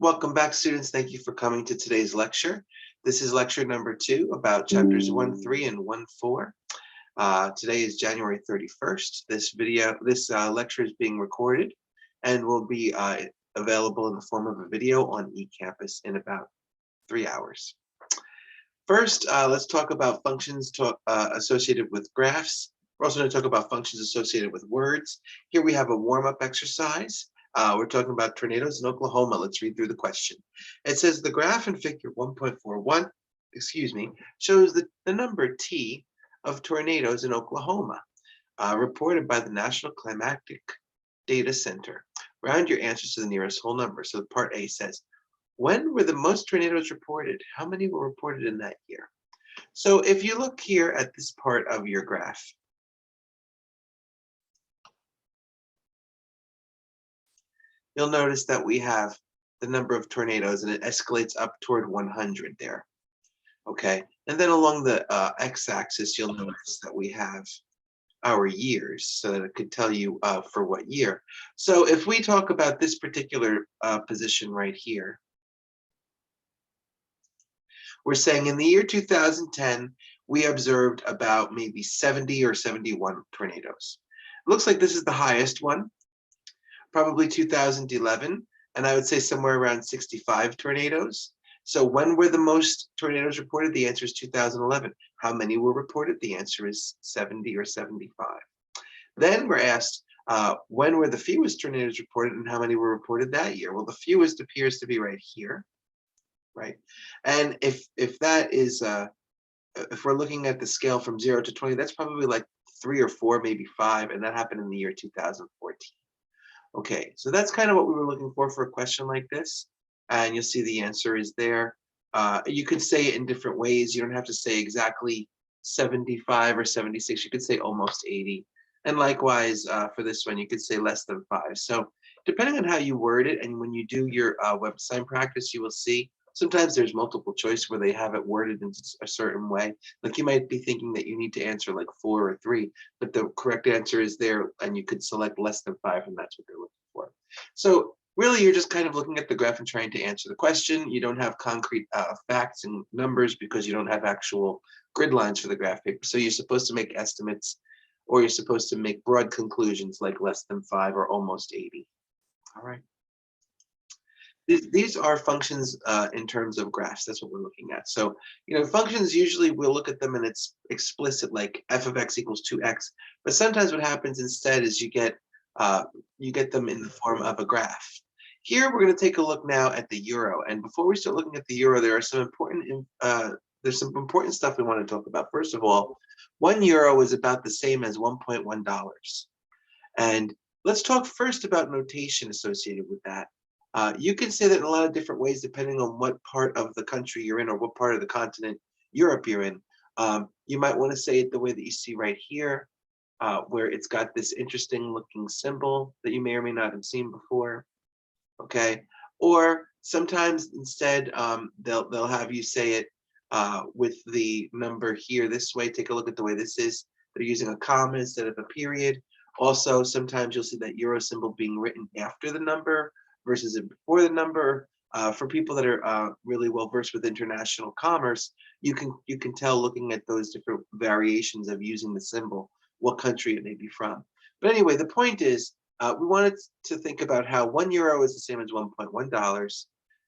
Welcome back, students. Thank you for coming to today's lecture. This is lecture number 2 about chapters 1, 3, and 1, 4. Today is January 31st. This lecture is being recorded and will be available in the form of a video on eCampus in about 3 hours. First, let's talk about functions associated with graphs. We're also going to talk about functions associated with words. Here we have a warm-up exercise. We're talking about tornadoes in Oklahoma. Let's read through the question. It says the graph in figure 1.41, shows the number T of tornadoes in Oklahoma, reported by the National Climatic Data Center. Round your answers to the nearest whole number. So part A says, when were the most tornadoes reported? How many were reported in that year? So if you look here at this part of your graph, you'll notice that we have the number of tornadoes and it escalates up toward 100 there. Okay, and then along the x-axis, you'll notice that we have our years, so that it could tell you for what year. So if we talk about this particular position right here, we're saying in the year 2010, we observed about maybe 70 or 71 tornadoes. It looks like this is the highest one, probably 2011, and I would say somewhere around 65 tornadoes. So when were the most tornadoes reported? The answer is 2011. How many were reported? The answer is 70 or 75. Then we're asked, when were the fewest tornadoes reported and how many were reported that year? Well, the fewest appears to be right here, right? And if that is, if we're looking at the scale from 0 to 20, that's probably like 3 or 4, maybe 5, and that happened in the year 2014. Okay, so that's kind of what we were looking for a question like this. And you'll see the answer is there. You could say it in different ways. You don't have to say exactly 75 or 76. You could say almost 80. And likewise, for this one, you could say less than 5. So depending on how you word it, and when you do your web design practice, you will see sometimes there's multiple choice where they have it worded in a certain way. Like you might be thinking that you need to answer like 4 or 3, but the correct answer is there, and you could select less than 5, and that's what they're looking for. So really, you're just kind of looking at the graph and trying to answer the question. You don't have concrete facts and numbers because you don't have actual grid lines for the graph paper. So you're supposed to make estimates, or you're supposed to make broad conclusions like less than 5 or almost 80. All right. These are functions in terms of graphs. That's what we're looking at. So, functions, usually we'll look at them and it's explicit, like f of x equals 2x. But sometimes what happens instead is you get them in the form of a graph. Here, we're going to take a look now at the euro. And before we start looking at the euro, there are some important stuff we want to talk about. First of all, 1 euro is about the same as $1.1. And let's talk first about notation associated with that. You can say that in a lot of different ways, depending on what part of the country you're in or what part of the continent, Europe, you're in. You might want to say it the way that you see right here, where it's got this interesting looking symbol that you may or may not have seen before. Okay, or sometimes instead they'll have you say it with the number here this way. Take a look at the way this is. They're using a comma instead of a period. Also, sometimes you'll see that euro symbol being written after the number versus before the number. For people that are really well versed with international commerce, you can tell looking at those different variations of using the symbol what country it may be from. But anyway, the point is we wanted to think about how 1 euro is the same as $1.1,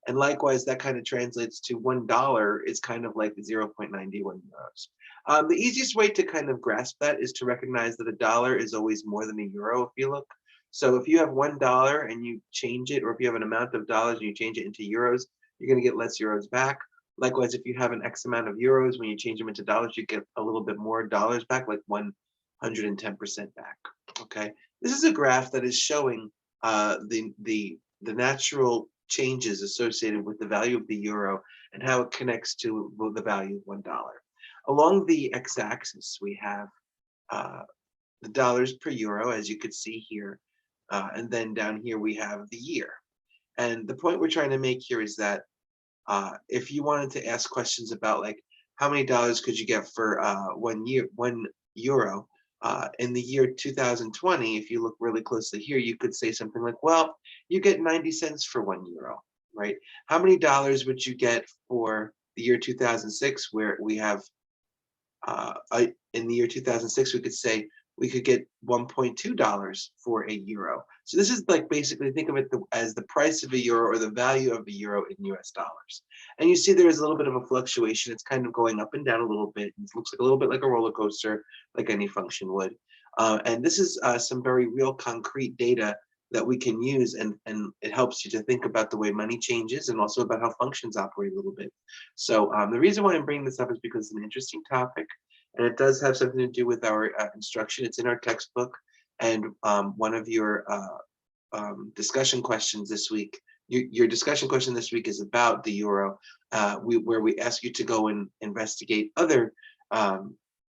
and likewise that kind of translates to $1 is kind of like 0.91 euros. The easiest way to kind of grasp that is to recognize that a dollar is always more than a euro if you look. So if you have $1 and you change it, or if you have an amount of dollars and you change it into euros, you're going to get less euros back. Likewise, if you have an X amount of euros, when you change them into dollars, you get a little bit more dollars back, like 110% back. Okay, this is a graph that is showing the natural changes associated with the value of the euro and how it connects to the value of $1. Along the x-axis, we have the dollars per euro, as you could see here. And then down here we have the year. And the point we're trying to make here is that if you wanted to ask questions about like how many dollars could you get for 1 euro in the year 2020, if you look really closely here, you could say something like, well, you get 90 cents for 1 euro. right? How many dollars would you get for the year 2006, where we have in the year 2006, we could say we could get $1.2 for a euro. So this is like basically think of it as the price of a euro or the value of a euro in US dollars. And you see there is a little bit of a fluctuation. It's kind of going up and down a little bit. It looks like a little bit like a roller coaster, like any function would. And this is some very real concrete data that we can use, and it helps you to think about the way money changes and also about how functions operate a little bit. So the reason why I'm bringing this up is because it's an interesting topic, and it does have something to do with our instruction. It's in our textbook, and one of your discussion questions this week, your discussion question this week is about the euro, where we ask you to go and investigate other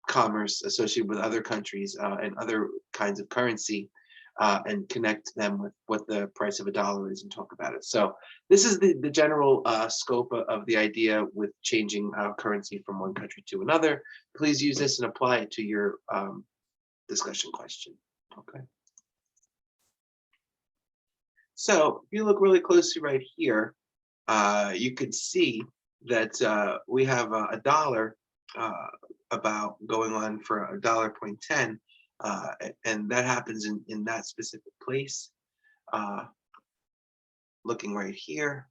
commerce associated with other countries and other kinds of currency, and connect them with what the price of a dollar is and talk about it. So this is the general scope of the idea with changing currency from one country to another. Please use this and apply it to your discussion question. Okay. So if you look really closely right here, you could see that we have a dollar about going on for $1.10, and that happens in that specific place. Looking right here,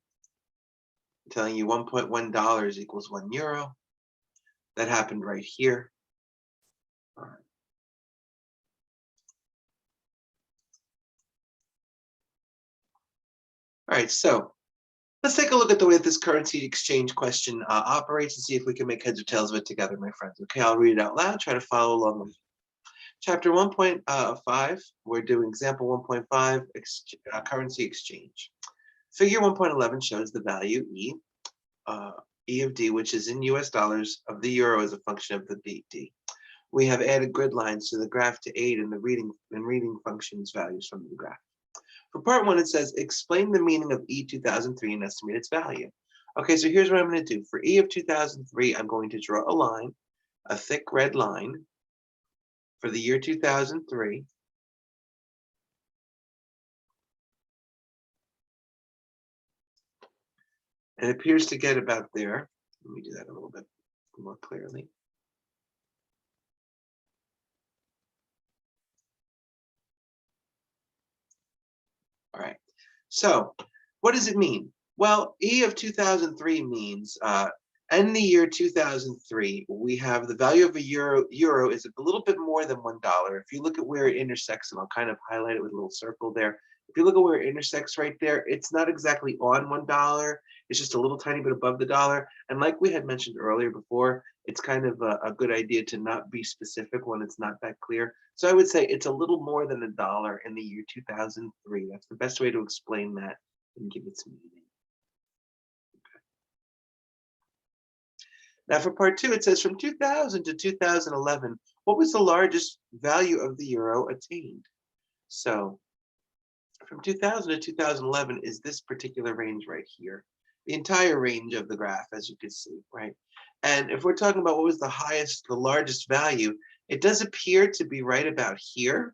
telling you $1.1 equals 1 euro. That happened right here. All right. All right, so let's take a look at the way that this currency exchange question operates and see if we can make heads or tails of it together, my friends. Okay, I'll read it out loud, try to follow along with me. Chapter 1.5, we're doing example 1.5, currency exchange. Figure 1.11 shows the value E of D, which is in US dollars, of the euro as a function of the BD. We have added grid lines to the graph to aid in the reading functions values from the graph. For part 1, it says, explain the meaning of E 2003 and estimate its value. Okay, so here's what I'm going to do. For E of 2003, I'm going to draw a line, a thick red line, for the year 2003. And it appears to get about there. Let me do that a little bit more clearly. All right, so what does it mean? Well, E of 2003 means in the year 2003, we have the value of a euro is a little bit more than $1. If you look at where it intersects, and I'll kind of highlight it with a little circle there. If you look at where it intersects right there, it's not exactly on $1. It's just a little tiny bit above the dollar. And like we had mentioned earlier before, it's kind of a good idea to not be specific when it's not that clear. So I would say it's a little more than $1 in the year 2003. That's the best way to explain that and give it some meaning. Now for part 2, it says from 2000 to 2011, what was the largest value of the euro attained? So from 2000 to 2011 is this particular range right here, the entire range of the graph, as you can see, right? And if we're talking about what was the largest value, it does appear to be right about here,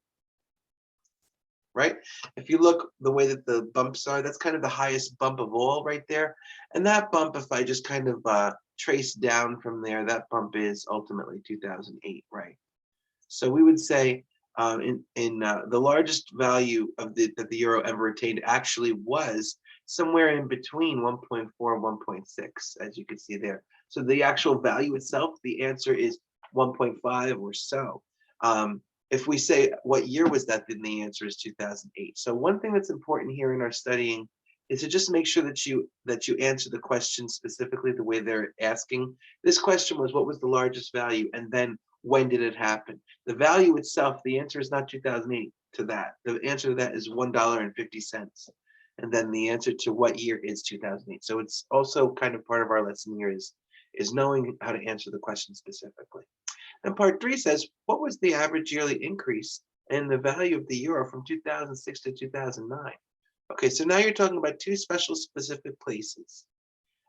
right? If you look the way that the bumps are, that's kind of the highest bump of all right there. And that bump, if I just kind of trace down from there, that bump is ultimately 2008, right? So we would say the largest value of that the euro ever attained actually was somewhere in between 1.4 and 1.6, as you can see there. So the actual value itself, the answer is 1.5 or so. If we say what year was that, then the answer is 2008. So one thing that's important here in our studying is to just make sure that you answer the question specifically the way they're asking. This question was, what was the largest value, and then when did it happen? The value itself, the answer is not 2008 to that. The answer to that is $1.50. And then the answer to what year is 2008. So it's also kind of part of our lesson here is knowing how to answer the question specifically. And part 3 says, what was the average yearly increase in the value of the euro from 2006 to 2009? Okay, so now you're talking about 2 special specific places.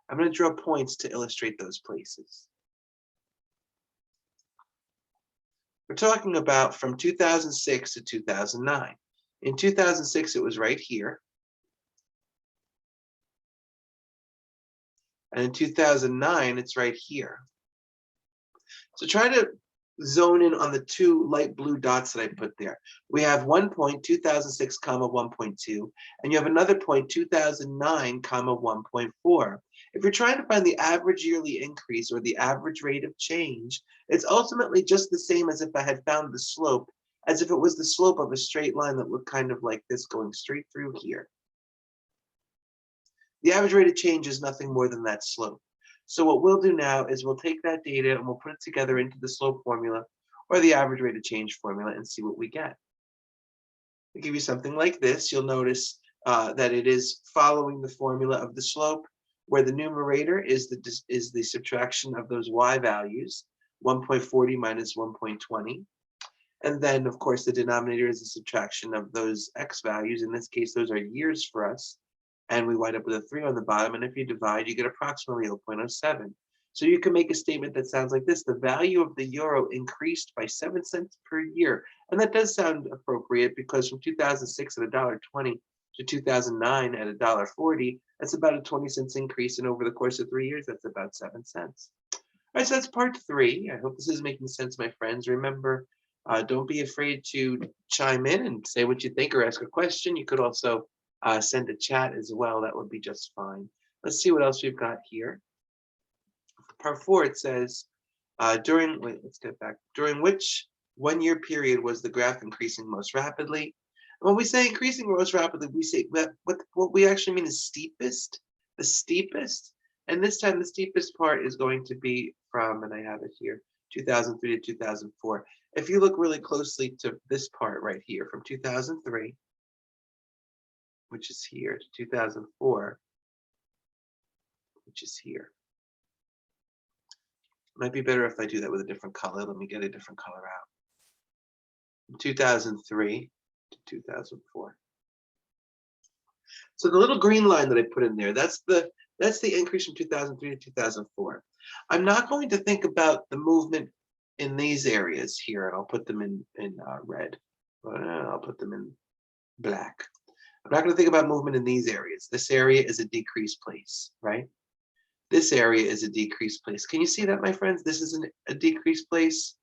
I'm going to draw points to illustrate those places. We're talking about from 2006 to 2009. In 2006, it was right here. And in 2009, it's right here. So try to zone in on the two light blue dots that I put there. We have 1 point, 2006, comma 1.2, and you have another point, 2009, comma 1.4. If you're trying to find the average yearly increase or the average rate of change, it's ultimately just the same as if I had found the slope, as if it was the slope of a straight line that looked kind of like this going straight through here. The average rate of change is nothing more than that slope. So what we'll do now is we'll take that data and we'll put it together into the slope formula or the average rate of change formula and see what we get. I'll give you something like this. You'll notice that it is following the formula of the slope, where the numerator is the subtraction of those y values, 1.40 minus 1.20. And then, of course, the denominator is the subtraction of those x values. In this case, those are years for us. And we wind up with a 3 on the bottom. And if you divide, you get approximately 0.07. So you can make a statement that sounds like this. The value of the euro increased by 7 cents per year. And that does sound appropriate because from 2006 at $1.20 to 2009 at $1.40, that's about a 20 cents increase. And over the course of 3 years, that's about 7 cents. All right, so that's part 3. I hope this is making sense, my friends. Remember, don't be afraid to chime in and say what you think or ask a question. You could also send a chat as well. That would be just fine. Let's see what else we've got here. Part 4, it says, during which 1 year period was the graph increasing most rapidly? And when we say increasing most rapidly, we say that what we actually mean is steepest, the steepest. And this time the steepest part is going to be from, and I have it here, 2003 to 2004. If you look really closely to this part right here, from 2003, which is here, to 2004, which is here. Might be better if I do that with a different color. Let me get a different color out. From 2003 to 2004. So the little green line that I put in there, that's the increase from 2003 to 2004. I'm not going to think about the movement in these areas here, and I'll put them in red. I'll put them in black. I'm not going to think about movement in these areas. This area is a decreased place, right? This area is a decreased place. Can you see that, my friends? This is a decreased place.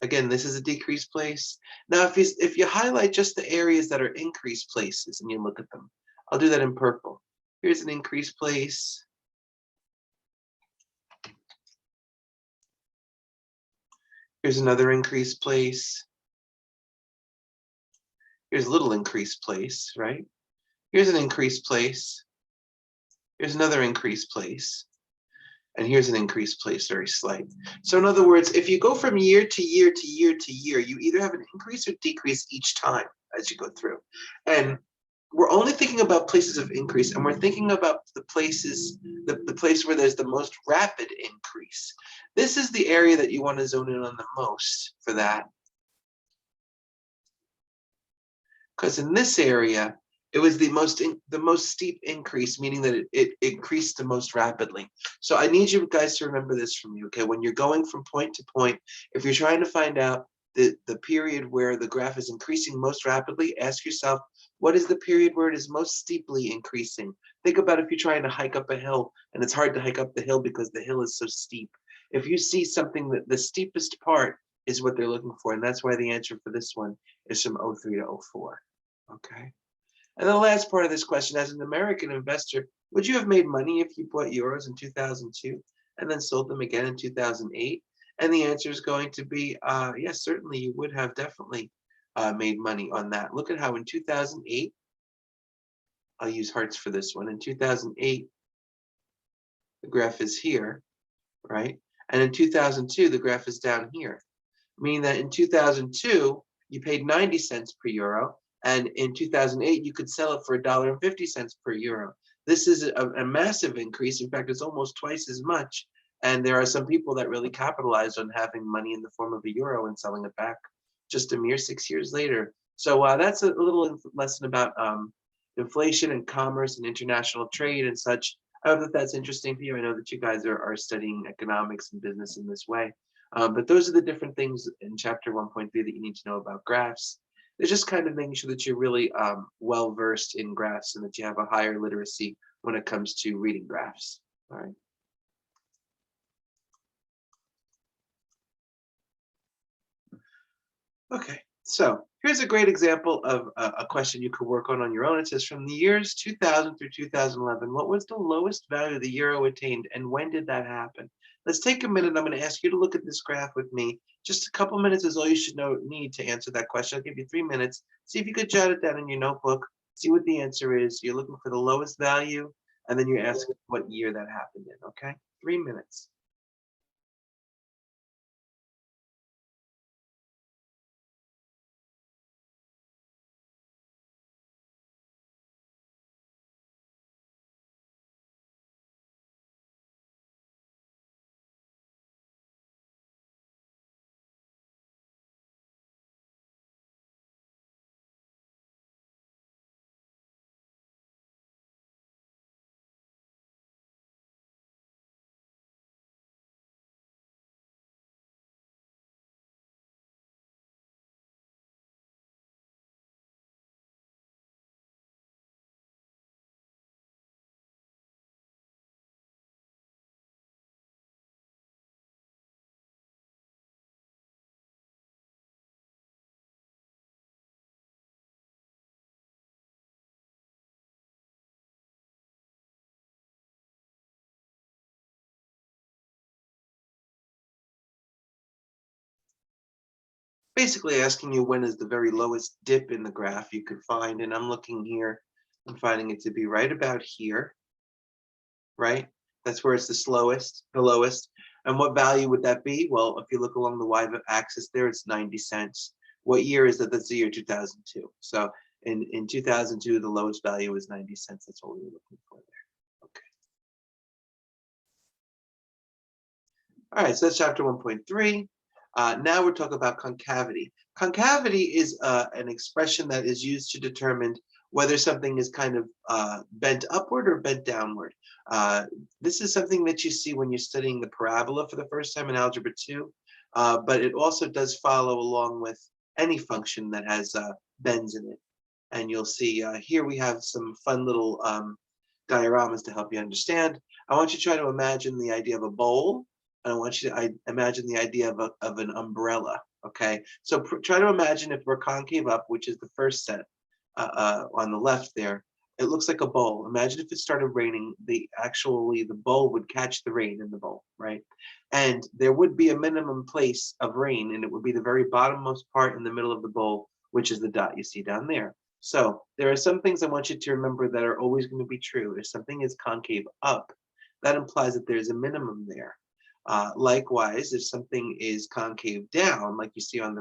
Again, this is a decreased place. Now, if you highlight just the areas that are increased places and you look at them, I'll do that in purple. Here's an increased place. Here's another increased place. Here's a little increased place, right? Here's an increased place. Here's another increased place. And here's an increased place, very slight. So in other words, if you go from year to year to year to year, you either have an increase or decrease each time as you go through. And we're only thinking about places of increase, and we're thinking about the places, the place where there's the most rapid increase. This is the area that you want to zone in on the most for that. Because in this area, it was the most steep increase, meaning that it increased the most rapidly. So I need you guys to remember this from me, okay? When you're going from point to point, if you're trying to find out the period where the graph is increasing most rapidly, ask yourself, what is the period where it is most steeply increasing? Think about if you're trying to hike up a hill, and it's hard to hike up the hill because the hill is so steep. If you see something that the steepest part is what they're looking for, and that's why the answer for this one is from 03 to 04, okay? And the last part of this question, as an American investor, would you have made money if you bought euros in 2002 and then sold them again in 2008? And the answer is going to be, yes, certainly you would have definitely made money on that. Look at how in 2008, I'll use hearts for this one. In 2008, the graph is here, right? And in 2002, the graph is down here, meaning that in 2002, you paid 90 cents per euro. And in 2008, you could sell it for $1.50 per euro. This is a massive increase. In fact, it's almost twice as much. And there are some people that really capitalized on having money in the form of a euro and selling it back just a mere 6 years later. So that's a little lesson about inflation and commerce and international trade and such. I hope that that's interesting for you. I know that you guys are studying economics and business in this way. But those are the different things in chapter 1.3 that you need to know about graphs. It's just kind of making sure that you're really well-versed in graphs and that you have a higher literacy when it comes to reading graphs. All right. Okay, so here's a great example of a question you could work on your own. It says from the years 2000 through 2011, what was the lowest value the euro attained and when did that happen? Let's take a minute. I'm going to ask you to look at this graph with me. Just a couple minutes is all you should need to answer that question. I'll give you 3 minutes. See if you could jot it down in your notebook. See what the answer is. You're looking for the lowest value, and then you're asking what year that happened in, okay? 3 minutes. Basically asking you when is the very lowest dip in the graph you could find. And I'm looking here, I'm finding it to be right about here, right? That's where it's the slowest, the lowest. And what value would that be? Well, if you look along the y-axis there, it's 90 cents. What year is that? That's the year 2002. So in 2002, the lowest value was 90 cents. That's what we were looking for there. Okay. All right, so that's chapter 1.3. Now we're talking about concavity. Concavity is an expression that is used to determine whether something is kind of bent upward or bent downward. This is something that you see when you're studying the parabola for the first time in Algebra 2, but it also does follow along with any function that has bends in it. And you'll see here we have some fun little dioramas to help you understand. I want you to try to imagine the idea of a bowl, and I want you to imagine the idea of an umbrella. Okay, so try to imagine if we're concave up, which is the first set on the left there. It looks like a bowl. Imagine if it started raining, the bowl would catch the rain in the bowl, right? And there would be a minimum place of rain, and it would be the very bottommost part in the middle of the bowl, which is the dot you see down there. So there are some things I want you to remember that are always going to be true. If something is concave up, that implies that there's a minimum there. Likewise, if something is concave down, like you see on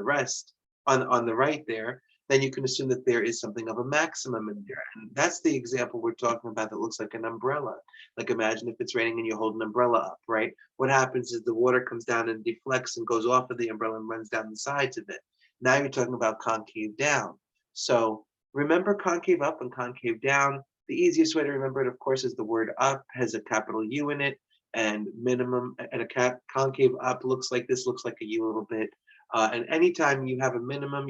on the right there, then you can assume that there is something of a maximum in there. And that's the example we're talking about that looks like an umbrella. Like imagine if it's raining and you hold an umbrella up, right? What happens is the water comes down and deflects and goes off of the umbrella and runs down the sides of it. Now you're talking about concave down. So remember concave up and concave down. The easiest way to remember it, of course, is the word up has a capital U in it, and minimum and concave up looks like this, looks like a U a little bit. And anytime you have a minimum,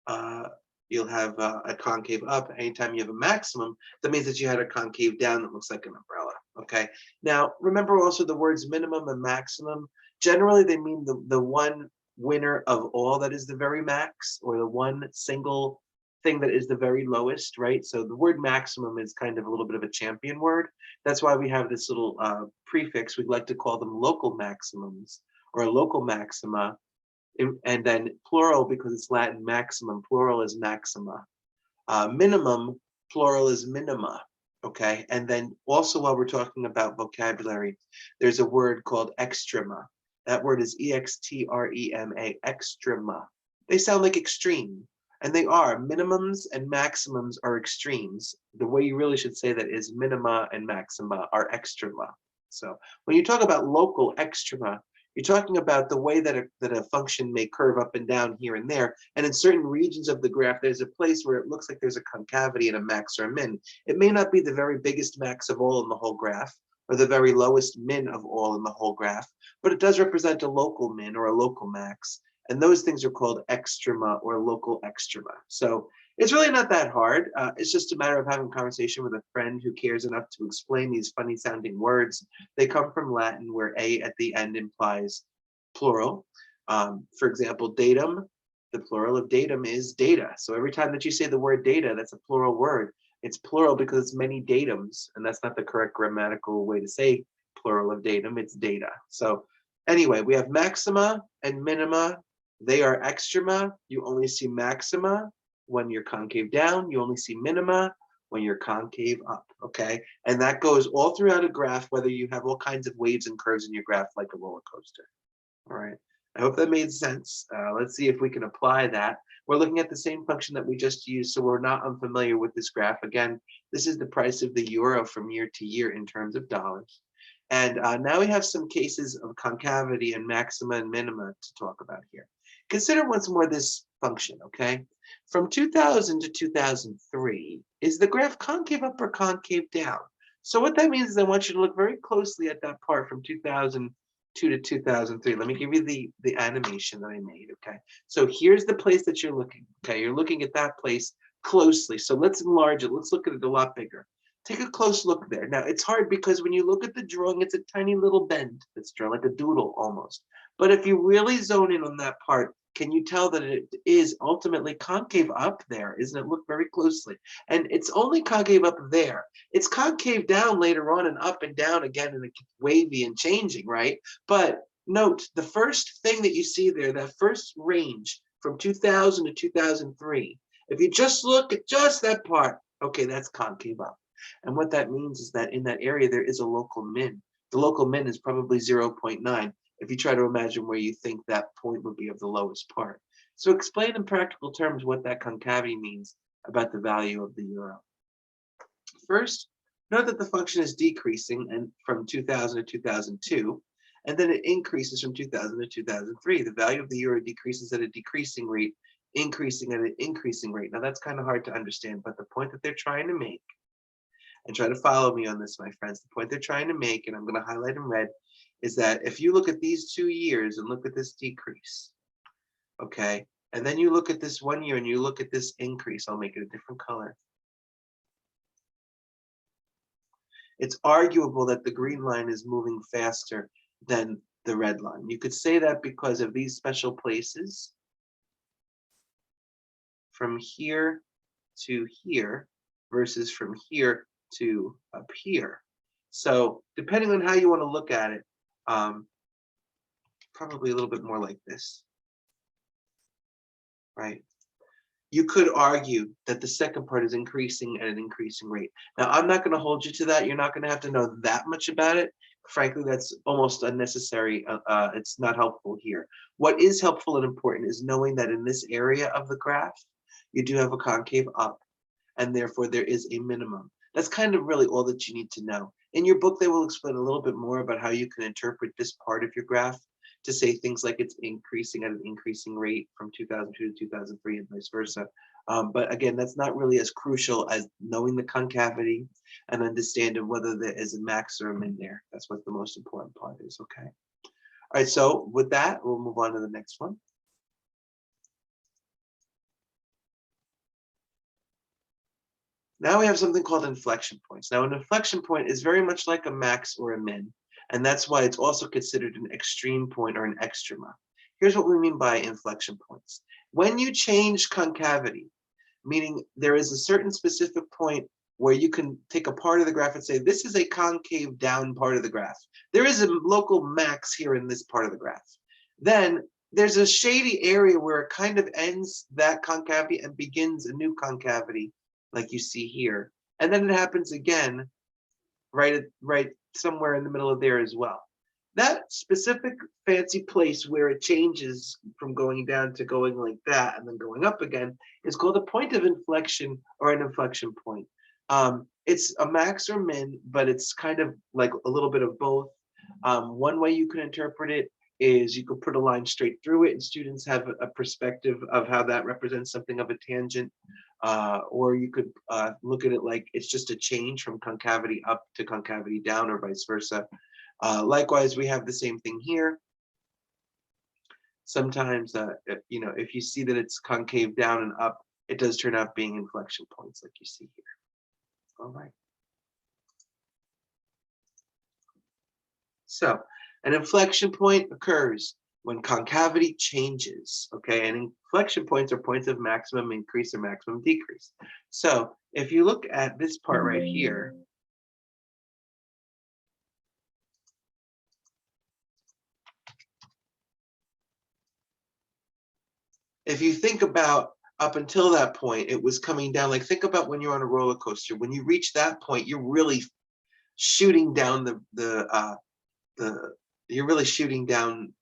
uh, you'll have a concave up. Anytime you have a maximum, that means that you had a concave down that looks like an umbrella. Okay. Now remember also the words minimum and maximum. Generally, they mean the one winner of all that is the very max, or the one single thing that is the very lowest, right? So the word maximum is kind of a little bit of a champion word. That's why we have this little prefix. We'd like to call them local maximums or local maxima, and then plural, because it's Latin maximum, plural is maxima. Minimum, plural is minima. Okay, and then also while we're talking about vocabulary, there's a word called extrema. That word is extrema, extrema. They sound like extreme, and they are. Minimums and maximums are extremes. The way you really should say that is minima and maxima are extrema. So when you talk about local extrema, you're talking about the way that a function may curve up and down here and there. And in certain regions of the graph, there's a place where it looks like there's a concavity and a max or a min. It may not be the very biggest max of all in the whole graph, or the very lowest min of all in the whole graph, but it does represent a local min or a local max. And those things are called extrema or local extrema. So it's really not that hard. It's just a matter of having a conversation with a friend who cares enough to explain these funny sounding words. They come from Latin, where a at the end implies plural. For example, datum, The plural of datum is data. So every time that you say the word data, that's a plural word. It's plural because it's many datums, and that's not the correct grammatical way to say plural of datum, it's data. So anyway, we have maxima and minima. They are extrema. You only see maxima when you're concave down. You only see minima when you're concave up, okay? And that goes all throughout a graph, whether you have all kinds of waves and curves in your graph like a roller coaster, all right? I hope that made sense. Let's see if we can apply that. We're looking at the same function that we just used, so we're not unfamiliar with this graph. Again, this is the price of the euro from year to year in terms of dollars. And now we have some cases of concavity and maxima and minima to talk about here. Consider once more this function, okay? From 2000 to 2003, is the graph concave up or concave down? So what that means is I want you to look very closely at that part from 2002 to 2003. Let me give you the animation that I made, okay? So here's the place that you're looking, okay? You're looking at that place closely. So let's enlarge it. Let's look at it a lot bigger. Take a close look there. Now, it's hard because when you look at the drawing, it's a tiny little bend that's drawn, like a doodle almost. But if you really zone in on that part, can you tell that it is ultimately concave up there? Isn't it? Look very closely. And it's only concave up there. It's concave down later on and up and down again, and it's wavy and changing, right? But note, the first thing that you see there, that first range from 2000 to 2003, if you just look at just that part, okay, that's concave up. And what that means is that in that area, there is a local min. The local min is probably 0.9 if you try to imagine where you think that point would be of the lowest part. So explain in practical terms what that concavity means about the value of the euro. First, note that the function is decreasing and from 2000 to 2002, and then it increases from 2000 to 2003. The value of the euro decreases at a decreasing rate, increasing at an increasing rate. Now that's kind of hard to understand, but the point that they're trying to make, and try to follow me on this, my friends. The point they're trying to make, and I'm going to highlight in red, is that if you look at these 2 years and look at this decrease, okay, and then you look at this 1 year and you look at this increase, I'll make it a different color. It's arguable that the green line is moving faster than the red line. You could say that because of these special places from here to here versus from here to up here. So depending on how you want to look at it, probably a little bit more like this, right? You could argue that the second part is increasing at an increasing rate. Now, I'm not going to hold you to that. You're not going to have to know that much about it. Frankly, that's almost unnecessary. It's not helpful here. What is helpful and important is knowing that in this area of the graph, you do have a concave up, and therefore there is a minimum. That's kind of really all that you need to know. In your book, they will explain a little bit more about how you can interpret this part of your graph to say things like it's increasing at an increasing rate from 2002 to 2003 and vice versa. But again, that's not really as crucial as knowing the concavity and understanding whether there is a max or a min there. That's what the most important part is, okay? All right, so with that, we'll move on to the next one. Now we have something called inflection points. Now, an inflection point is very much like a max or a min, and that's why it's also considered an extreme point or an extrema. Here's what we mean by inflection points. When you change concavity, meaning there is a certain specific point where you can take a part of the graph and say, this is a concave down part of the graph. There is a local max here in this part of the graph. Then there's a shady area where it kind of ends that concavity and begins a new concavity, like you see here. And then it happens again, right somewhere in the middle of there as well. That specific fancy place where it changes from going down to going like that and then going up again is called a point of inflection or an inflection point. It's a max or min, but it's kind of like a little bit of both. One way you can interpret it is you could put a line straight through it and students have a perspective of how that represents something of a tangent. Or you could look at it like it's just a change from concavity up to concavity down or vice versa. Likewise, we have the same thing here. Sometimes, if you see that it's concave down and up, it does turn out being inflection points like you see here. All right. So an inflection point occurs when concavity changes, okay? And inflection points are points of maximum increase or maximum decrease. So if you look at this part right here, if you think about up until that point, it was coming down. Like think about when you're on a roller coaster. When you reach that point, you're really shooting down the you're really shooting down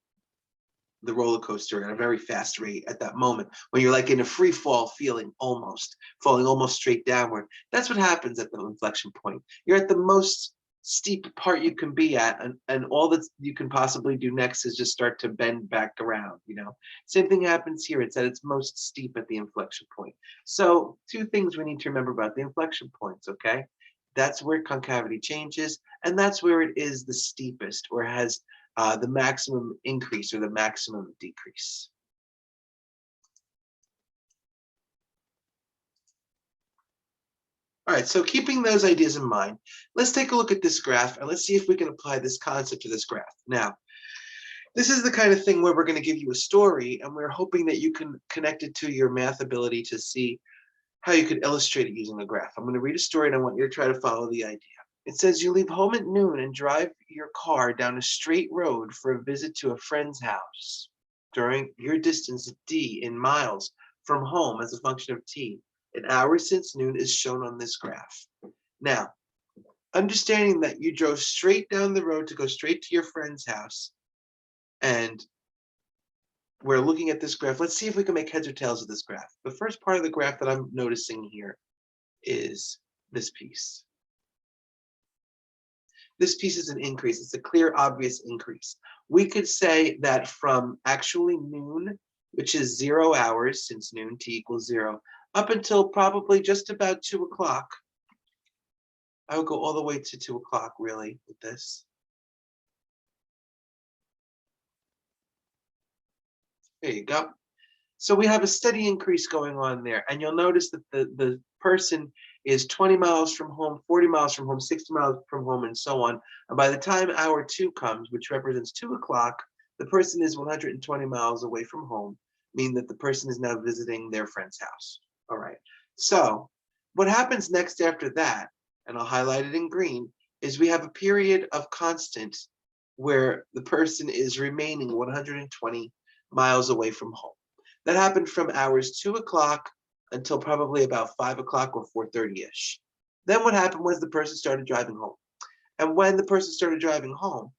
the roller coaster at a very fast rate at that moment when you're like in a free fall feeling, almost falling almost straight downward. That's what happens at the inflection point. You're at the most steep part you can be at, and all that you can possibly do next is just start to bend back around, you know. Same thing happens here. It's at its most steep at the inflection point. So two things we need to remember about the inflection points, okay? That's where concavity changes, and that's where it is the steepest or has the maximum increase or the maximum decrease. All right, so keeping those ideas in mind, let's take a look at this graph and let's see if we can apply this concept to this graph. Now, this is the kind of thing where we're going to give you a story and we're hoping that you can connect it to your math ability to see how you could illustrate it using a graph. I'm going to read a story and I want you to try to follow the idea. It says you leave home at noon and drive your car down a straight road for a visit to a friend's house. During your distance d in miles from home as a function of t, an hour since noon is shown on this graph. Now, understanding that you drove straight down the road to go straight to your friend's house, and we're looking at this graph. Let's see if we can make heads or tails of this graph. The first part of the graph that I'm noticing here is this piece. This piece is an increase. It's a clear, obvious increase. We could say that from actually noon, which is 0 hours, since noon, t equals 0, up until probably just about 2 o'clock. I would go all the way to 2 o'clock, really, with this. There you go. So we have a steady increase going on there. And you'll notice that the person is 20 miles from home, 40 miles from home, 60 miles from home, and so on. And by the time hour 2 comes, which represents 2 o'clock, the person is 120 miles away from home, meaning that the person is now visiting their friend's house. All right. So what happens next after that, and I'll highlight it in green, is we have a period of constant where the person is remaining 120 miles away from home. That happened from hours 2 o'clock until probably about 5 o'clock or 4:30-ish. Then what happened was the person started driving home. And when the person started driving home,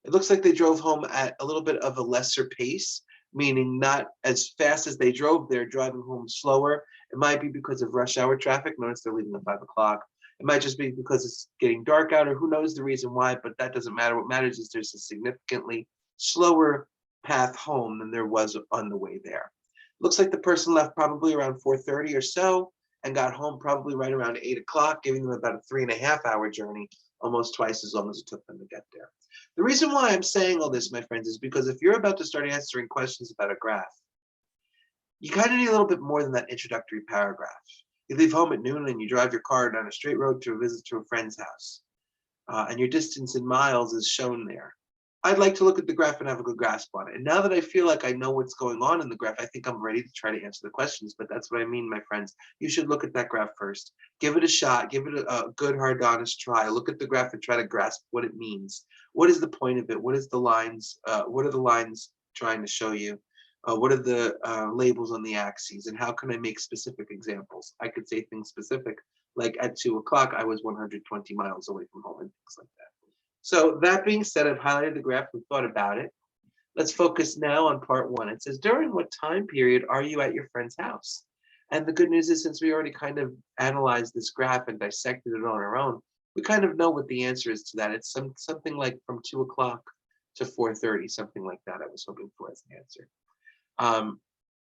it looks like they drove home at a little bit of a lesser pace, meaning not as fast as they drove there, driving home slower. It might be because of rush hour traffic. Notice they're leaving at 5 o'clock. It might just be because it's getting dark out, or who knows the reason why, but that doesn't matter. What matters is there's a significantly slower path home than there was on the way there. Looks like the person left probably around 4:30 or so and got home probably right around 8 o'clock, giving them about a 3.5-hour journey, almost twice as long as it took them to get there. The reason why I'm saying all this, my friends, is because if you're about to start answering questions about a graph, you kind of need a little bit more than that introductory paragraph. You leave home at noon and you drive your car down a straight road to a visit to a friend's house, and your distance in miles is shown there. I'd like to look at the graph and have a good grasp on it. And now that I feel like I know what's going on in the graph, I think I'm ready to try to answer the questions. But that's what I mean, my friends. You should look at that graph first. Give it a shot. Give it a good, hard, honest try. Look at the graph and try to grasp what it means. What is the point of it? What is the lines? What are the lines trying to show you? What are the labels on the axes? And how can I make specific examples? I could say things specific, like at 2 o'clock, I was 120 miles away from home and things like that. So that being said, I've highlighted the graph, we've thought about it. Let's focus now on part 1. It says, during what time period are you at your friend's house? And the good news is, since we already kind of analyzed this graph and dissected it on our own, we kind of know what the answer is to that. It's something like from 2 o'clock to 4:30, something like that I was hoping for as an answer.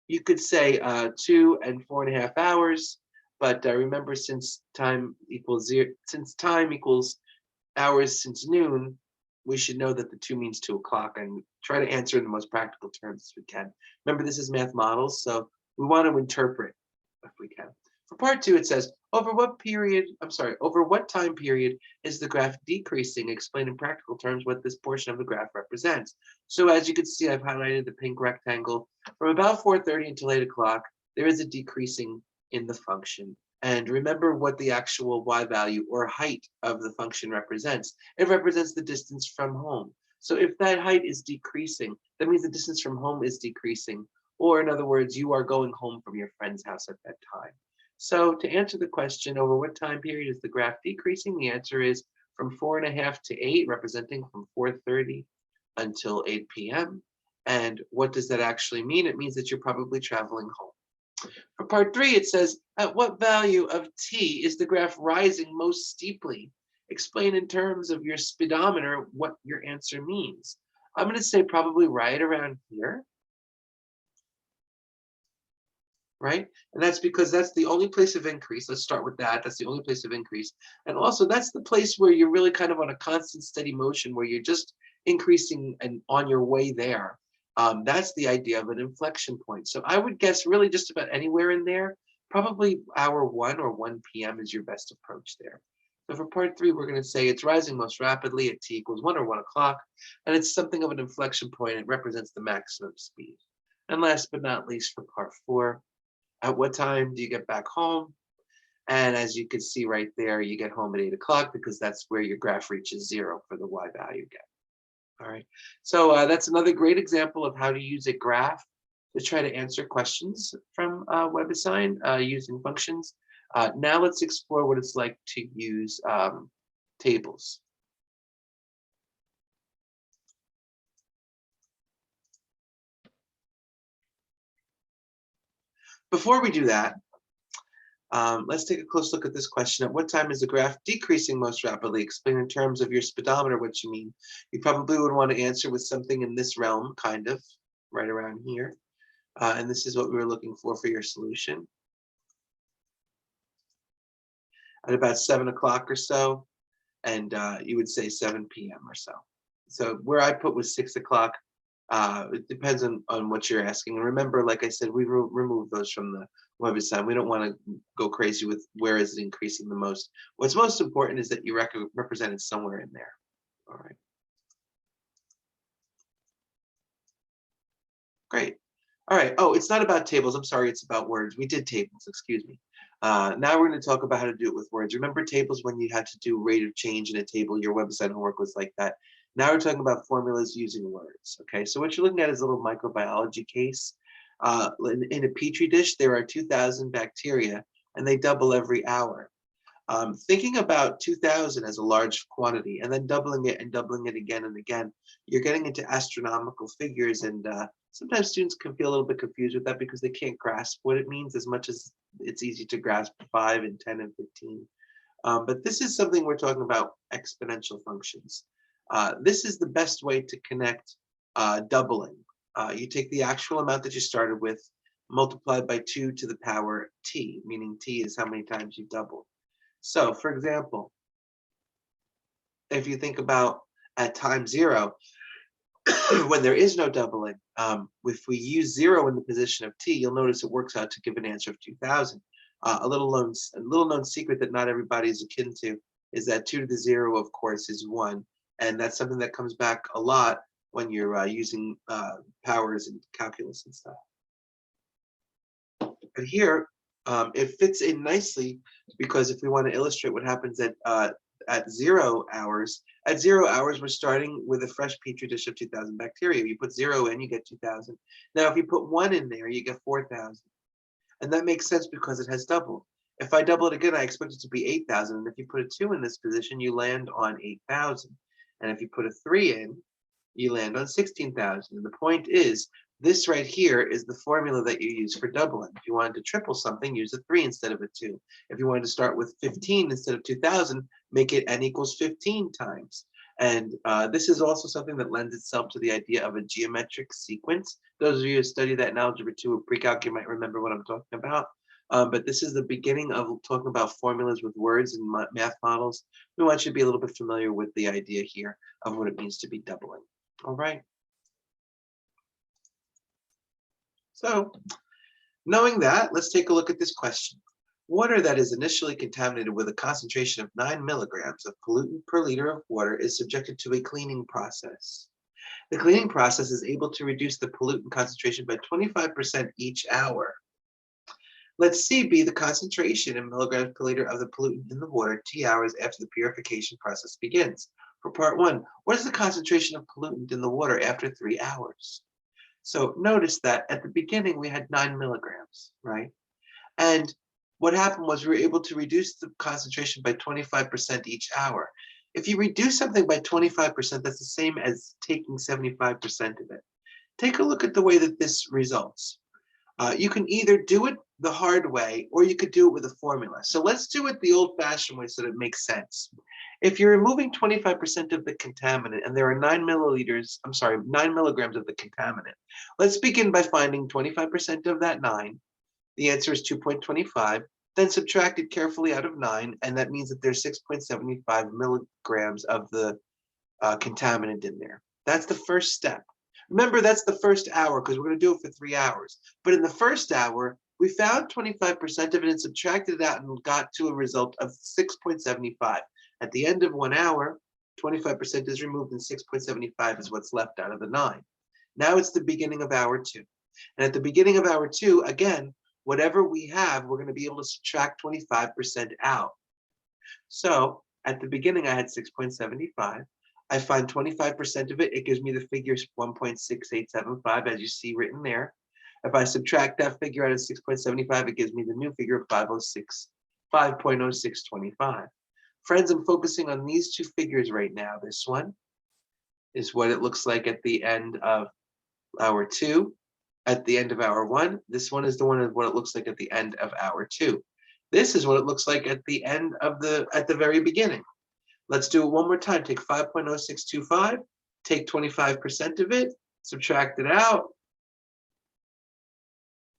You could say 2 and 4.5 hours, but remember, since time equals hours since noon, we should know that the 2 means 2 o'clock and try to answer in the most practical terms as we can. Remember, this is math models, so we want to interpret if we can. For part 2, it says, over what time period is the graph decreasing? Explain in practical terms what this portion of the graph represents. So as you can see, I've highlighted the pink rectangle. From about 4:30 until 8 o'clock, there is a decreasing in the function. And remember what the actual y value or height of the function represents. It represents the distance from home. So if that height is decreasing, that means the distance from home is decreasing. Or in other words, you are going home from your friend's house at that time. So to answer the question, over what time period is the graph decreasing? The answer is from 4:30 to 8, representing from 4:30 until 8 p.m. And what does that actually mean? It means that you're probably traveling home. For part 3, it says, at what value of t is the graph rising most steeply? Explain in terms of your speedometer what your answer means. I'm going to say probably right around here. Right? And that's because that's the only place of increase. Let's start with that. That's the only place of increase. And also that's the place where you're really kind of on a constant steady motion where you're just increasing and on your way there. That's the idea of an inflection point. So I would guess really just about anywhere in there, probably hour 1 or 1 p.m. is your best approach there. So for part 3, we're going to say it's rising most rapidly at t equals 1 or 1 o'clock, and it's something of an inflection point. It represents the maximum speed. And last but not least, for part 4, at what time do you get back home? And as you can see right there, you get home at 8 o'clock because that's where your graph reaches 0 for the y value get. All right, so that's another great example of how to use a graph to try to answer questions from WebAssign using functions. Now let's explore what it's like to use tables. Before we do that, let's take a close look at this question. At what time is the graph decreasing most rapidly? Explain in terms of your speedometer what you mean. You probably would want to answer with something in this realm, kind of, right around here. And this is what we were looking for your solution. At about 7 o'clock or so, and you would say 7 p.m. or so. So where I put was 6 o'clock. It depends on what you're asking. And remember, like I said, we remove those from the WebAssign. We don't want to go crazy with where is it increasing the most. What's most important is that you represent it somewhere in there. All right. Great. All right. Oh, it's not about tables. I'm sorry. It's about words. We did tables. Excuse me. Now we're going to talk about how to do it with words. Remember tables when you had to do rate of change in a table? Your WebAssign homework was like that. Now we're talking about formulas using words. Okay, so what you're looking at is a little microbiology case. In a petri dish, there are 2,000 bacteria, and they double every hour. Thinking about 2,000 as a large quantity, and then doubling it and doubling it again and again, you're getting into astronomical figures, and sometimes students can feel a little bit confused with that because they can't grasp what it means as much as it's easy to grasp 5 and 10 and 15. But this is something we're talking about exponential functions. This is the best way to connect doubling. You take the actual amount that you started with, multiplied by 2 to the power t, meaning t is how many times you doubled. So, for example, if you think about at time 0, when there is no doubling, if we use 0 in the position of t, you'll notice it works out to give an answer of 2,000. A little known secret that not everybody is akin to is that 2 to the 0, of course, is 1. And that's something that comes back a lot when you're using powers and calculus and stuff. But here, it fits in nicely because if we want to illustrate what happens at 0 hours, we're starting with a fresh petri dish of 2,000 bacteria. You put 0 in, you get 2,000. Now, if you put 1 in there, you get 4,000. And that makes sense because it has doubled. If I double it again, I expect it to be 8,000. And if you put a 2 in this position, you land on 8,000. And if you put a 3 in, you land on 16,000. And the point is, this right here is the formula that you use for doubling. If you wanted to triple something, use a 3 instead of a 2. If you wanted to start with 15 instead of 2,000, make it n equals 15 times. And this is also something that lends itself to the idea of a geometric sequence. Those of you who study that in Algebra 2 or Pre-Calc, you might remember what I'm talking about. But this is the beginning of talking about formulas with words and math models. We want you to be a little bit familiar with the idea here of what it means to be doubling. All right. So knowing that, let's take a look at this question. Water that is initially contaminated with a concentration of 9 milligrams of pollutant per liter of water is subjected to a cleaning process. The cleaning process is able to reduce the pollutant concentration by 25% each hour. Let C be the concentration in milligrams per liter of the pollutant in the water T hours after the purification process begins. For part 1, what is the concentration of pollutant in the water after 3 hours? So notice that at the beginning we had 9 milligrams, right? And what happened was we were able to reduce the concentration by 25% each hour. If you reduce something by 25%, that's the same as taking 75% of it. Take a look at the way that this results. You can either do it the hard way or you could do it with a formula. So let's do it the old-fashioned way so that it makes sense. If you're removing 25% of the contaminant and there are 9 milligrams of the contaminant, let's begin by finding 25% of that 9. The answer is 2.25. Then subtract it carefully out of 9, and that means that there's 6.75 milligrams of the contaminant in there. That's the first step. Remember, that's the first hour because we're going to do it for 3 hours. But in the first hour, we found 25% of it and subtracted it out and got to a result of 6.75. At the end of 1 hour, 25% is removed and 6.75 is what's left out of the 9. Now it's the beginning of hour 2. And at the beginning of hour 2, again, whatever we have, we're going to be able to subtract 25% out. So at the beginning, I had 6.75. I find 25% of it, it gives me the figure 1.6875, as you see written there. If I subtract that figure out of 6.75, it gives me the new figure of 5.0625. Friends, I'm focusing on these two figures right now. This one is what it looks like at the end of hour 2. At the end of hour 1, this one is the one of what it looks like at the end of hour 2. This is what it looks like at the end of at the very beginning. Let's do it one more time. Take 5.0625, take 25% of it, subtract it out,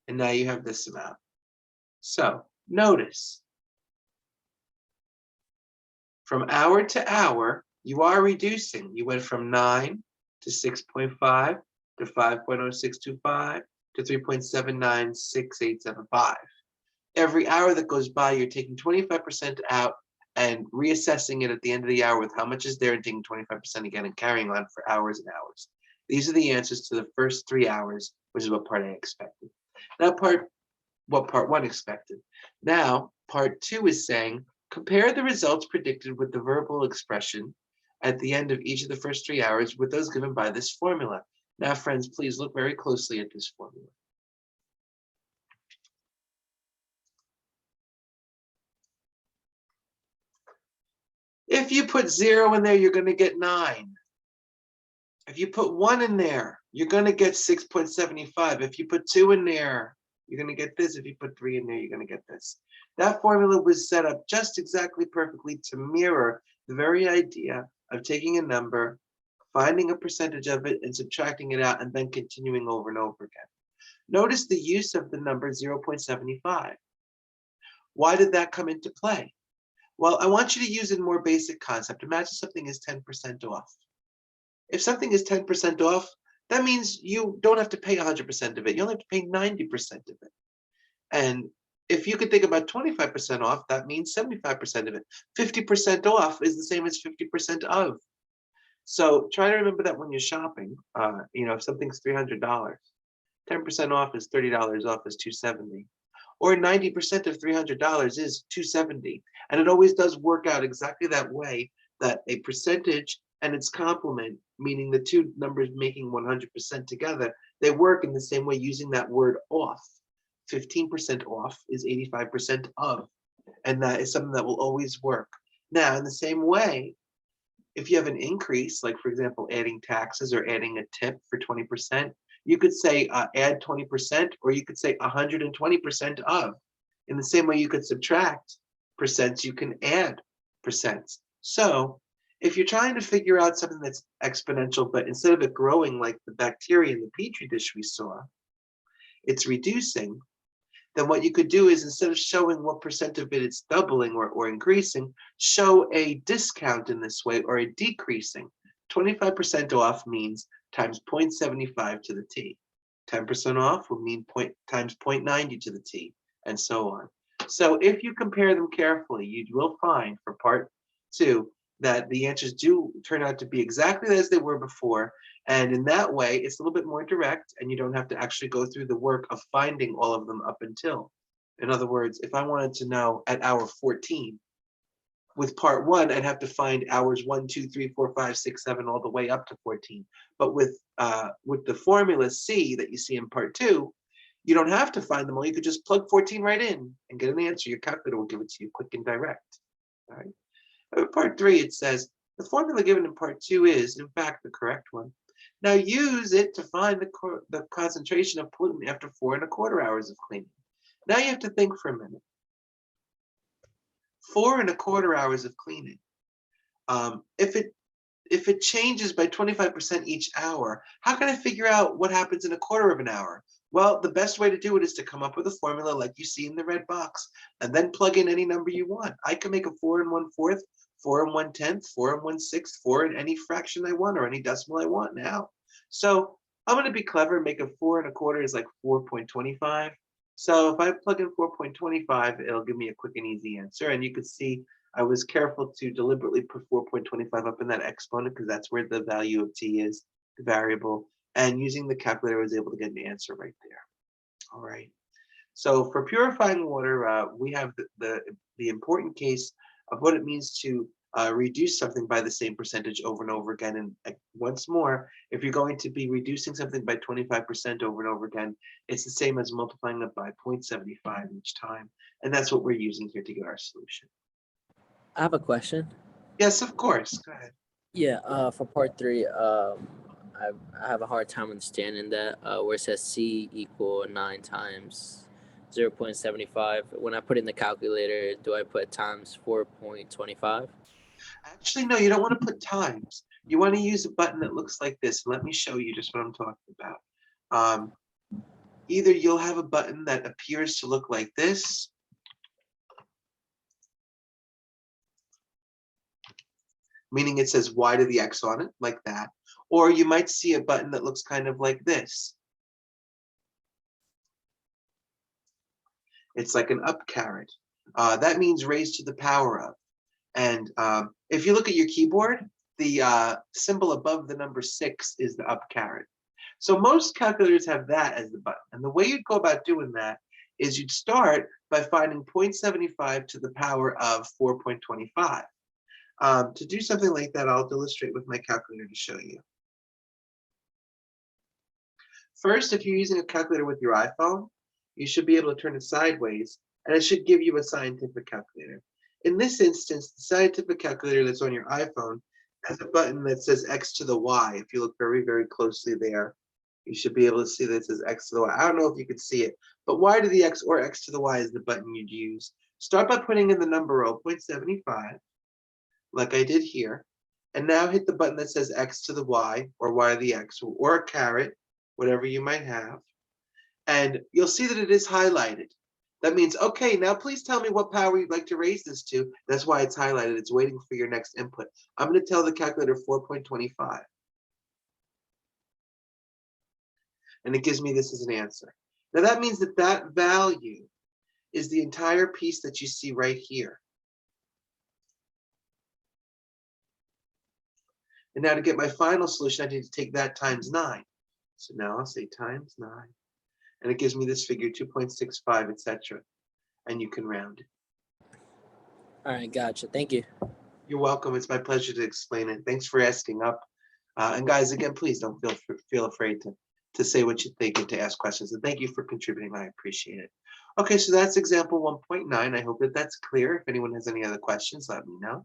and now you have this amount. So notice, from hour to hour, you are reducing. You went from 9 to 6.5 to 5.0625 to 3.796875. Every hour that goes by, you're taking 25% out and reassessing it at the end of the hour with how much is there and taking 25% again and carrying on for hours and hours. These are the answers to the first 3 hours, which is what part A expected. Now what part 1 expected. Now part 2 is saying, compare the results predicted with the verbal expression at the end of each of the first 3 hours with those given by this formula. Now, friends, please look very closely at this formula. If you put 0 in there, you're going to get 9. If you put 1 in there, you're going to get 6.75. If you put 2 in there, you're going to get this. If you put 3 in there, you're going to get this. That formula was set up just exactly perfectly to mirror the very idea of taking a number, finding a percentage of it, and subtracting it out, and then continuing over and over again. Notice the use of the number 0.75. Why did that come into play? Well, I want you to use a more basic concept. Imagine something is 10% off. If something is 10% off, that means you don't have to pay 100% of it. You only have to pay 90% of it. And if you could think about 25% off, that means 75% of it. 50% off is the same as 50% of. So try to remember that when you're shopping. If something's $300, 10% off is $30 off is $270. Or 90% of $300 is $270. And it always does work out exactly that way, that a percentage and its complement, meaning the two numbers making 100% together, they work in the same way using that word off. 15% off is 85% of, and that is something that will always work. Now, in the same way, if you have an increase, like for example, adding taxes or adding a tip for 20%, you could say add 20%, or you could say 120% of. In the same way you could subtract percents, you can add percents. So if you're trying to figure out something that's exponential, but instead of it growing like the bacteria in the petri dish we saw, it's reducing, then what you could do is, instead of showing what percent of it it's doubling or increasing, show a discount in this way, or a decreasing. 25% off means times 0.75 to the t. 10% off would mean times 0.90 to the t, and so on. So if you compare them carefully, you will find for part two that the answers do turn out to be exactly as they were before. And in that way, it's a little bit more direct, and you don't have to actually go through the work of finding all of them up until. In other words, if I wanted to know at hour 14, with part one, I'd have to find hours 1, 2, 3, 4, 5, 6, 7, all the way up to 14. But with the formula C that you see in part two, you don't have to find them all. You could just plug 14 right in and get an answer. Your calculator will give it to you quick and direct. All right. Part three, it says the formula given in part two is, in fact, the correct one. Now use it to find the concentration of pollutant after 4¼ hours of cleaning. Now you have to think for a minute. 4¼ hours of cleaning. If it changes by 25% each hour, how can I figure out what happens in 1/4 of an hour? Well, the best way to do it is to come up with a formula like you see in the red box, and then plug in any number you want. I can make a 4 1/4, 4 1/10, 4 1/6, 4 in any fraction I want or any decimal I want now. So I'm going to be clever and make a 4 1/4 is like 4.25. So if I plug in 4.25, it'll give me a quick and easy answer. And you can see I was careful to deliberately put 4.25 up in that exponent because that's where the value of t is, the variable. And using the calculator, I was able to get an answer right there. All right. So for purifying water, we have the important case of what it means to reduce something by the same percentage over and over again. And once more, if you're going to be reducing something by 25% over and over again, it's the same as multiplying it by 0.75 each time. And that's what we're using here to get our solution. I have a question. Yes, of course. Go ahead. Yeah, for part three, I have a hard time understanding that where it says C equal 9 times 0.75. When I put in the calculator, do I put times 4.25? Actually, no, you don't want to put times. You want to use a button that looks like this. Let me show you just what I'm talking about. Either you'll have a button that appears to look like this, meaning it says y to the x on it, like that. Or you might see a button that looks kind of like this. It's like an up caret. That means raised to the power of. And if you look at your keyboard, the symbol above the number 6 is the up caret. So most calculators have that as the button. And the way you'd go about doing that is you'd start by finding 0.75 to the power of 4.25. To do something like that, I'll illustrate with my calculator to show you. First, if you're using a calculator with your iPhone, you should be able to turn it sideways, and it should give you a scientific calculator. In this instance, the scientific calculator that's on your iPhone has a button that says X to the Y. If you look very, very closely there, you should be able to see that it says X to the Y. I don't know if you can see it, but Y to the X or X to the Y is the button you'd use. Start by putting in the number 0.75, like I did here, and now hit the button that says X to the Y or Y to the X or a caret, whatever you might have, and you'll see that it is highlighted. That means, okay, now please tell me what power you'd like to raise this to. That's why it's highlighted. It's waiting for your next input. I'm going to tell the calculator 4.25. And it gives me this as an answer. Now that means that that value is the entire piece that you see right here. And now to get my final solution, I need to take that times 9. So now I'll say times 9. And it gives me this figure, 2.65, etc. And you can round it. All right, gotcha. Thank you. You're welcome. It's my pleasure to explain it. Thanks for asking up. And guys, again, please don't feel afraid to say what you think and to ask questions. And thank you for contributing. I appreciate it. Okay, so that's example 1.9. I hope that that's clear. If anyone has any other questions, let me know.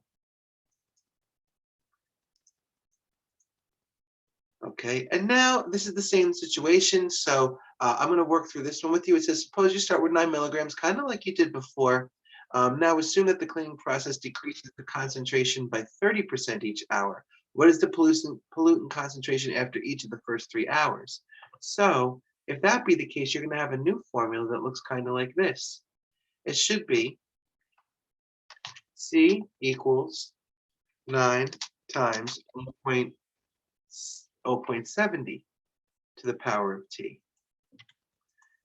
Okay, and now this is the same situation. So I'm going to work through this one with you. It says, suppose you start with 9 milligrams, kind of like you did before. Now assume that the cleaning process decreases the concentration by 30% each hour. What is the pollutant concentration after each of the first 3 hours? So if that be the case, you're going to have a new formula that looks kind of like this. It should be C equals 9 times 0.70 to the power of t.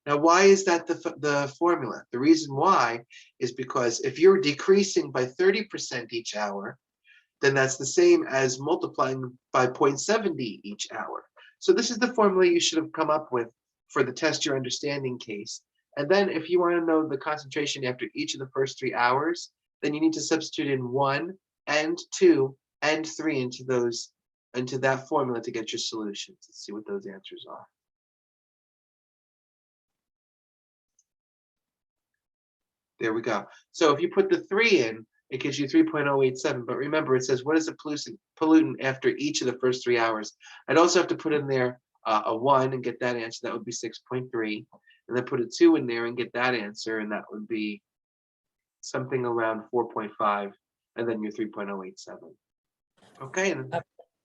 Now, why is that the formula? The reason why is because if you're decreasing by 30% each hour, then that's the same as multiplying by 0.70 each hour. So this is the formula you should have come up with for the test your understanding case. And then if you want to know the concentration after each of the first 3 hours, then you need to substitute in 1 and 2 and 3 into that formula to get your solutions. Let's see what those answers are. There we go. So if you put the 3 in, it gives you 3.087. But remember, it says what is a pollutant after each of the first 3 hours. I'd also have to put in there a 1 and get that answer. That would be 6.3. And then put a 2 in there and get that answer. And that would be something around 4.5. And then your 3.087. Okay. And I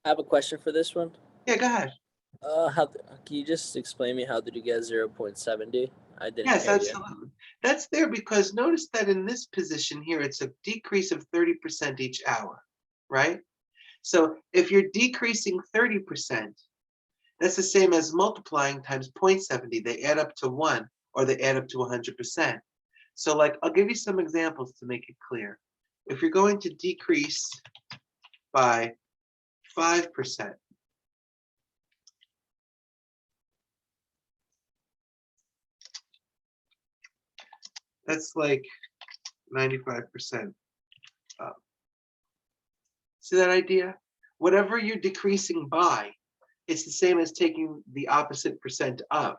have a question for this one. yeah, go ahead. Can you just explain me how did you get 0.70? I didn't Yes, hear you. absolutely. That's there because notice that in this position here, it's a decrease of 30% each hour, right? So if you're decreasing 30%, that's the same as multiplying times 0.70. They add up to 1 or they add up to 100%. So like, I'll give you some examples to make it clear. If you're going to decrease by 5%, that's like 95% up. See that idea? Whatever you're decreasing by, it's the same as taking the opposite percent of.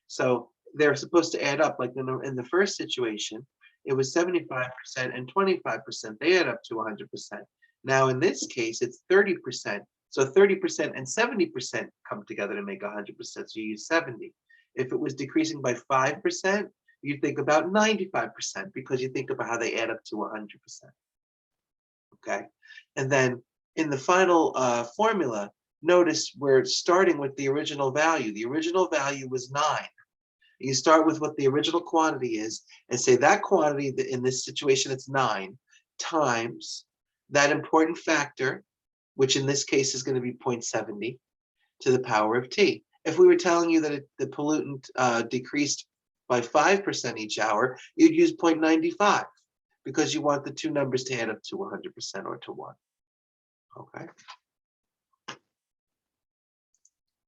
So they're supposed to add up. Like in the first situation, it was 75% and 25%. They add up to 100%. Now in this case, it's 30%. So 30% and 70% come together to make 100%. So you use 70. If it was decreasing by 5%, you think about 95% because you think about how they add up to 100%. Okay. And then in the final formula, notice we're starting with the original value. The original value was 9. You start with what the original quantity is and say that quantity, in this situation, it's 9 times that important factor, which in this case is going to be 0.70 to the power of t. If we were telling you that the pollutant decreased by 5% each hour, you'd use 0.95 because you want the two numbers to add up to 100% or to 1. Okay.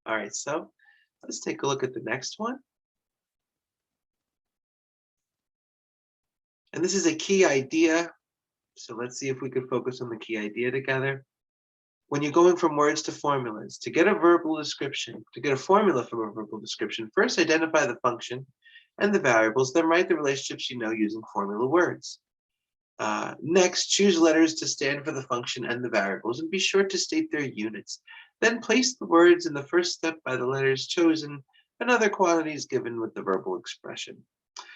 All right, so let's take a look at the next one. And this is a key idea. So let's see if we can focus on the key idea together. When you're going from words to formulas, to get a verbal description, to get a formula from a verbal description, first identify the function and the variables, then write the relationships you know using formula words. Next, choose letters to stand for the function and the variables and be sure to state their units. Then place the words in the first step by the letters chosen and other quantities given with the verbal expression.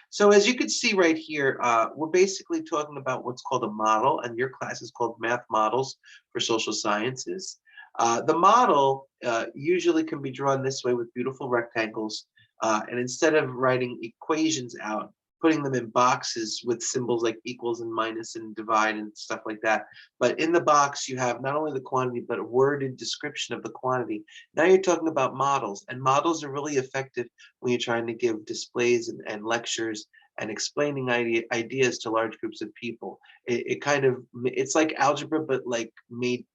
So as you can see right here, we're basically talking about what's called a model, and your class is called Math Models for Social Sciences. The model usually can be drawn this way with beautiful rectangles, and instead of writing equations out, putting them in boxes with symbols like equals and minus and divide and stuff like that. But in the box, you have not only the quantity, but a worded description of the quantity. Now you're talking about models, and models are really effective when you're trying to give displays and lectures and explaining ideas to large groups of people. It's like algebra, but like made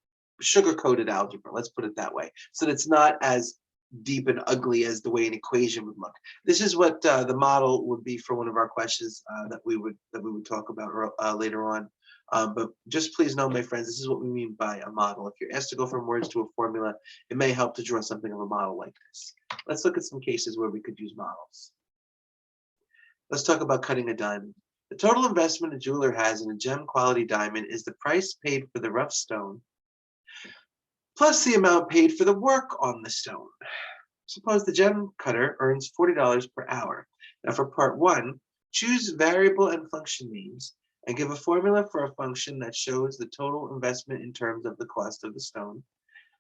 sugar-coated algebra, let's put it that way. So that it's not as deep and ugly as the way an equation would look. This is what the model would be for one of our questions that we would talk about later on. But just please know, my friends, this is what we mean by a model. If you're asked to go from words to a formula, it may help to draw something of a model like this. Let's look at some cases where we could use models. Let's talk about cutting a diamond. The total investment a jeweler has in a gem quality diamond is the price paid for the rough stone plus the amount paid for the work on the stone. Suppose the gem cutter earns $40 per hour. Now for part 1, choose variable and function names and give a formula for a function that shows the total investment in terms of the cost of the stone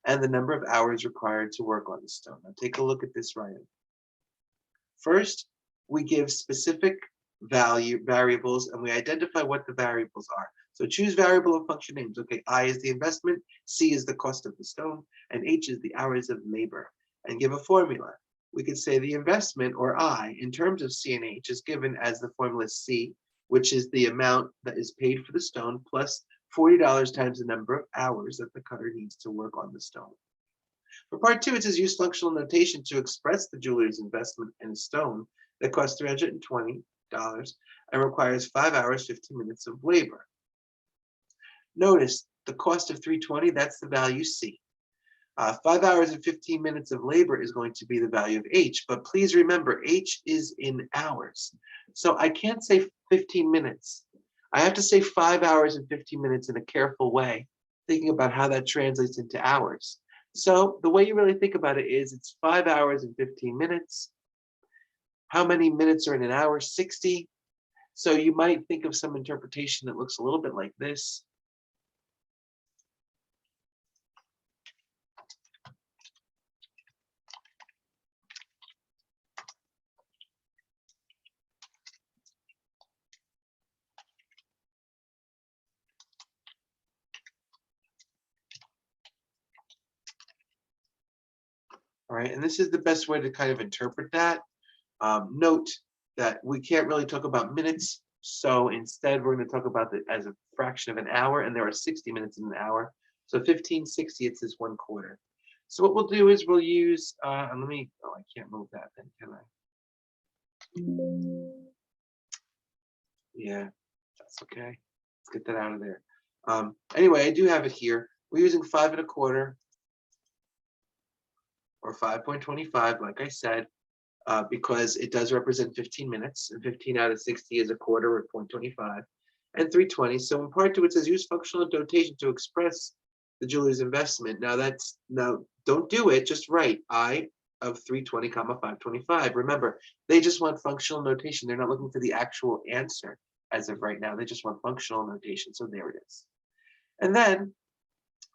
and the number of hours required to work on the stone. Now take a look at this writing. First, we give specific variables and we identify what the variables are. So choose variable and function names. Okay, I is the investment, C is the cost of the stone, and H is the hours of labor. And give a formula. we could say the investment, or I, in terms of C and H is given as the formula C, which is the amount that is paid for the stone plus $40 times the number of hours that the cutter needs to work on the stone. For part two, it says use functional notation to express the jeweler's investment in a stone that costs $320 and requires 5 hours, 15 minutes of labor. Notice the cost of 320, that's the value C. 5 hours and 15 minutes of labor is going to be the value of H, but please remember H is in hours. So I can't say 15 minutes. I have to say 5 hours and 15 minutes in a careful way, thinking about how that translates into hours. So the way you really think about it is it's 5 hours and 15 minutes. How many minutes are in an hour? 60. So you might think of some interpretation that looks a little bit like this. All right, and this is the best way to kind of interpret that. Note that we can't really talk about minutes, so instead we're going to talk about it as a fraction of an hour, and there are 60 minutes in an hour. So 1560, it's this 1/4. So what we'll do is we'll use, I can't move that then, can I? Yeah, that's okay. Let's get that out of there. Anyway, I do have it here. We're using 5 1/4 or 5.25, like I said, because it does represent 15 minutes, and 15 out of 60 is 1/4 or 0.25, and 320. So in part two, it says use functional notation to express the jeweler's investment. Now don't do it, just write I of 320 comma 525. Remember, they just want functional notation. They're not looking for the actual answer as of right now. They just want functional notation. So there it is. And then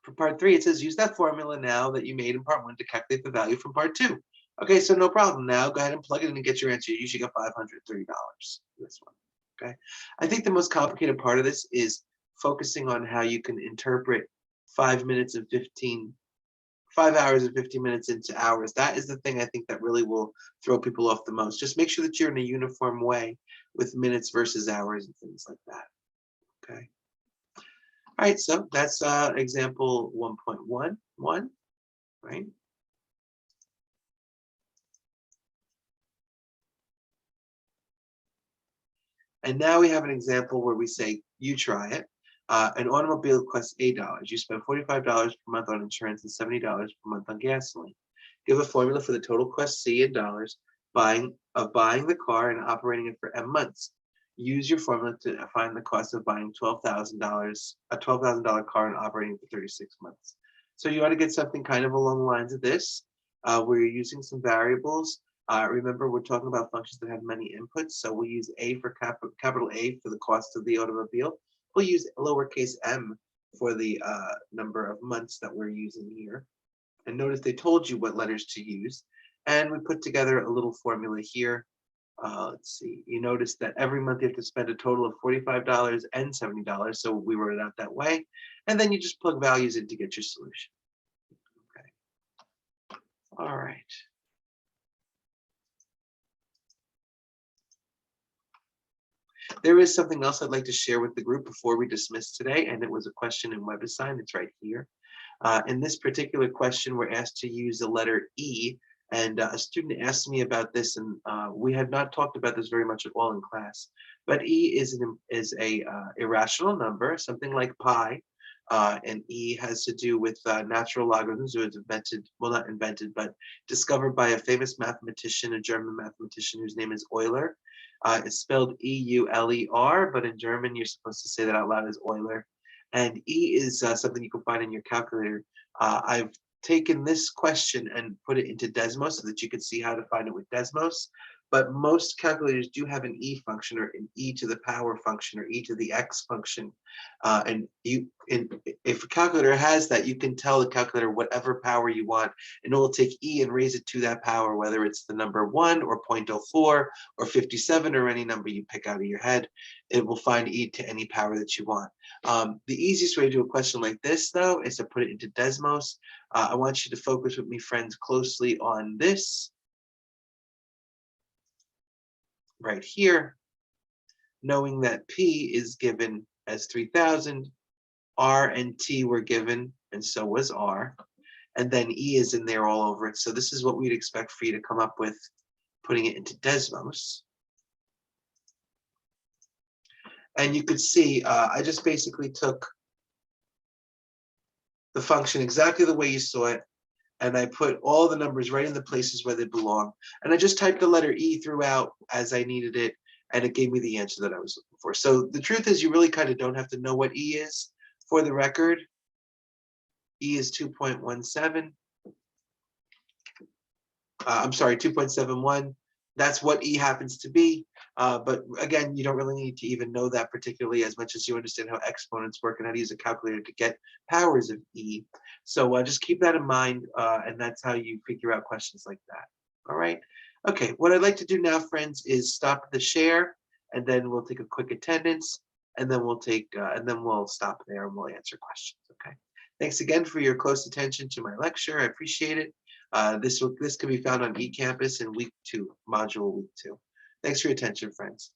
for part three, it says use that formula now that you made in part one to calculate the value from part two. Okay, so no problem. Now go ahead and plug it in and get your answer. You should get $530. This one. Okay. I think the most complicated part of this is focusing on how you can interpret 5 hours and 15 minutes into hours. That is the thing I think that really will throw people off the most. Just make sure that you're in a uniform way with minutes versus hours and things like that. Okay. All right, so that's example 1.11, right? And now we have an example where we say, you try it. An automobile costs $8. You spend $45 per month on insurance and $70 per month on gasoline. Give a formula for the total cost C in dollars buying the car and operating it for M months. Use your formula to find the cost of buying $12,000, a $12,000 car and operating for 36 months. So you ought to get something kind of along the lines of this, where you're using some variables. Remember, we're talking about functions that have many inputs, so we'll use A for capital A for the cost of the automobile. We'll use lowercase m for the number of months that we're using here. And notice they told you what letters to use. And we put together a little formula here. Let's see, you notice that every month you have to spend a total of $45 and $70. So we wrote it out that way. And then you just plug values in to get your solution. Okay. All right. There is something else I'd like to share with the group before we dismiss today, and it was a question in WebAssign. It's right here. In this particular question, we're asked to use the letter E, and a student asked me about this, and we had not talked about this very much at all in class. But E is a irrational number, something like pi, and E has to do with natural logarithms. It was invented, well, not invented, but discovered by a famous mathematician, a German mathematician whose name is Euler. It's spelled E-U-L-E-R, but in German, you're supposed to say that out loud as Euler. And E is something you can find in your calculator. I've taken this question and put it into Desmos so that you can see how to find it with Desmos. But most calculators do have an E function or an E to the power function or E to the X function. If a calculator has that, you can tell the calculator whatever power you want, and it will take E and raise it to that power, whether it's the number 1 or 0.04 or 57 or any number you pick out of your head. It will find E to any power that you want. The easiest way to do a question like this, though, is to put it into Desmos. I want you to focus with me, friends, closely on this. right here, knowing that P is given as 3,000, R and T were given, and so was R, and then E is in there all over it. So this is what we'd expect for you to come up with, putting it into Desmos. And you could see, I just basically took the function exactly the way you saw it, and I put all the numbers right in the places where they belong. And I just typed the letter E throughout as I needed it, and it gave me the answer that I was looking for. So the truth is, you really kind of don't have to know what E is. For the record, E is 2.17. I'm sorry, 2.71. That's what E happens to be. But again, you don't really need to even know that particularly as much as you understand how exponents work and how to use a calculator to get powers of E. So just keep that in mind, and that's how you figure out questions like that. All right. Okay, what I'd like to do now, friends, is stop the share, and then we'll take a quick attendance, and then we'll stop there and we'll answer questions. Okay. Thanks again for your close attention to my lecture. I appreciate it. This can be found on eCampus in week 2, module week 2. Thanks for your attention, friends.